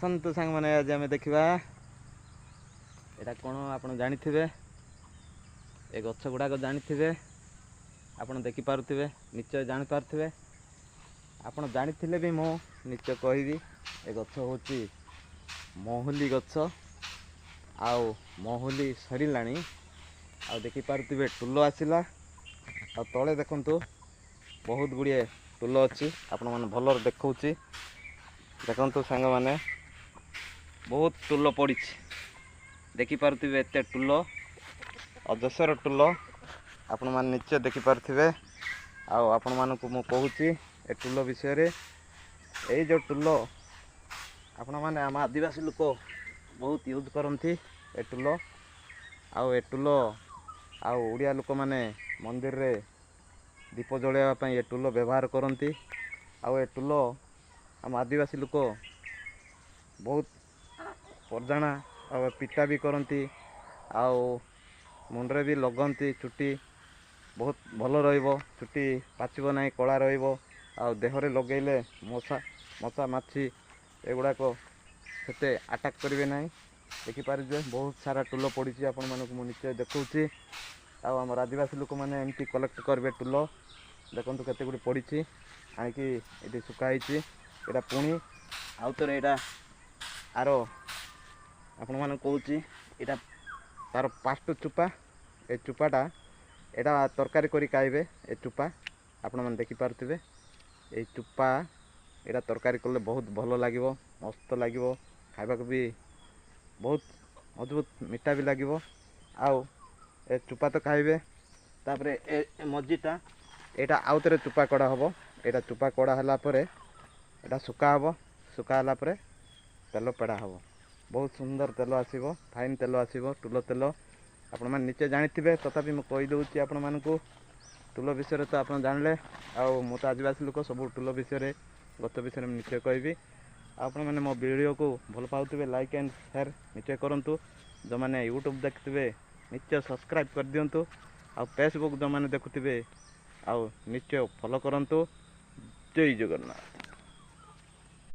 ଆସନ୍ତୁ ସାଙ୍ଗମାନେ ଆଜି ଆମେ ଦେଖିବା ଏଇଟା କ'ଣ ଆପଣ ଜାଣିଥିବେ। ଏ ଗଛ ଗୁଡ଼ାକ ଜାଣିଥିବେ, ଆପଣ ଦେଖିପାରୁଥିବେ, ନିଶ୍ଚୟ ଜାଣିପାରୁଥିବେ। ଆପଣ ଜାଣିଥିଲେ ବି ମୁଁ ନିଶ୍ଚୟ କହିବି, ଏ ଗଛ ହେଉଛି ମହୁଲି ଗଛ। ଆଉ ମହୁଲି ସରିଲାଣି, ଆଉ ଦେଖିପାରୁଥିବେ ଟୁଲ ଆସିଲା। ଆଉ ତଳେ ଦେଖନ୍ତୁ ବହୁତ ଗୁଡ଼ିଏ ଟୁଲ ଅଛି, ଆପଣମାନେ ଭଲରେ ଦେଖଉଛି। ଦେଖନ୍ତୁ ସାଙ୍ଗମାନେ, ବହୁତ ଟୁଲ ପଡ଼ିଛି, ଦେଖିପାରୁଥିବେ ଏତେ ଟୁଲ, ଅଜସ୍ର ଟୁଲ ଆପଣମାନେ ନିଶ୍ଚୟ ଦେଖିପାରୁଥିବେ। ଆଉ ଆପଣମାନଙ୍କୁ ମୁଁ କହୁଛି ଏ ଟୁଲ ବିଷୟରେ। ଏଇ ଯେଉଁ ଟୁଲ ଆପଣମାନେ ଆମ ଆଦିବାସୀ ଲୋକ ବହୁତ ୟୁଜ୍ କରନ୍ତି ଏ ଟୁଲ। ଆଉ ଏ ଟୁଲ ଆଉ ଓଡ଼ିଆ ଲୋକମାନେ ମନ୍ଦିରରେ ଦୀପ ଜଳାଇବା ପାଇଁ ଏ ଟୁଲ ବ୍ୟବହାର କରନ୍ତି। ଆଉ ଏ ଟୁଲ ଆମ ଆଦିବାସୀ ଲୋକ ବହୁତ ପର୍ଜଣା ଆଉ ପିଟା ବି କରନ୍ତି, ଆଉ ମୁଣ୍ଡରେ ବି ଲଗାନ୍ତି। ଚୁଟି ବହୁତ ଭଲ ରହିବ, ଚୁଟି ପାଚିବ ନାହିଁ, କଳା ରହିବ। ଆଉ ଦେହରେ ଲଗେଇଲେ ମଶା ମାଛି ଏଗୁଡ଼ାକ ସେତେ ଆଟାକ୍ କରିବେ ନାହିଁ। ଦେଖିପାରିବେ ବହୁତ ସାରା ଟୁଲ ପଡ଼ିଛି, ଆପଣମାନଙ୍କୁ ମୁଁ ନିଶ୍ଚୟ ଦେଖାଉଛି। ଆଉ ଆମର ଆଦିବାସୀ ଲୋକମାନେ ଏମିତି କଲେକ୍ଟ କରିବେ ଟୁଲ। ଦେଖନ୍ତୁ କେତେ ଗୁଡ଼ିଏ ପଡ଼ିଛି, ଆଣିକି ଏଠି ଶୁଖା ହେଇଛି। ଏଇଟା ପୁଣି ଆଉ ଥରେ ଏଇଟା ଆପଣମାନଙ୍କୁ କହୁଛି, ଏଇଟା ତାର ଫାଷ୍ଟ ଚୁପା। ଏ ଚୁପାଟା ଏଇଟା ତରକାରୀ କରି ଖାଇବେ। ଏ ଚୁପା ଆପଣମାନେ ଦେଖିପାରୁଥିବେ, ଏଇ ଚୁପା ଏଇଟା ତରକାରୀ କଲେ ବହୁତ ଭଲ ଲାଗିବ, ମସ୍ତ ଲାଗିବ, ଖାଇବାକୁ ବି ବହୁତ ମଜବୁତ ମିଠା ବି ଲାଗିବ। ଆଉ ଏ ଚୁପା ତ ଖାଇବେ, ତାପରେ ଏ ମଞ୍ଜିଟା ଏଇଟା ଆଉ ଥରେ ଚୁପା କଢ଼ା ହେବ। ଏଇଟା ଚୁପା କଢ଼ା ହେଲା ପରେ ଏଇଟା ଶୁକା ହେବ। ଶୁକା ହେଲା ପରେ ତେଲ ପେଡ଼ା ହେବ, ବହୁତ ସୁନ୍ଦର ତେଲ ଆସିବ, ଫାଇନ୍ ତେଲ ଆସିବ, ଟୁଲ ତେଲ। ଆପଣମାନେ ନିଶ୍ଚୟ ଜାଣିଥିବେ, ତଥାପି ମୁଁ କହିଦେଉଛି ଆପଣମାନଙ୍କୁ। ଟୁଲ ବିଷୟରେ ତ ଆପଣ ଜାଣିଲେ, ଆଉ ମୁଁ ତ ଆଦିବାସୀ ଲୋକ, ସବୁ ଟୁଲ ବିଷୟରେ, ଗଛ ବିଷୟରେ ମୁଁ ନିଶ୍ଚୟ କହିବି। ଆପଣମାନେ ମୋ ଭିଡ଼ିଓକୁ ଭଲ ପାଉଥିବେ, ଲାଇକ୍ ଆଣ୍ଡ ସେୟାର ନିଶ୍ଚୟ କରନ୍ତୁ। ଯେଉଁମାନେ ୟୁଟ୍ୟୁବ୍ ଦେଖୁଥିବେ ନିଶ୍ଚୟ ସବସ୍କ୍ରାଇବ୍ କରିଦିଅନ୍ତୁ। ଆଉ ଫେସବୁକ୍ ଯେଉଁମାନେ ଦେଖୁଥିବେ ଆଉ ନିଶ୍ଚୟ ଫଲୋ କରନ୍ତୁ। ଜୟ ଜଗନ୍ନାଥ।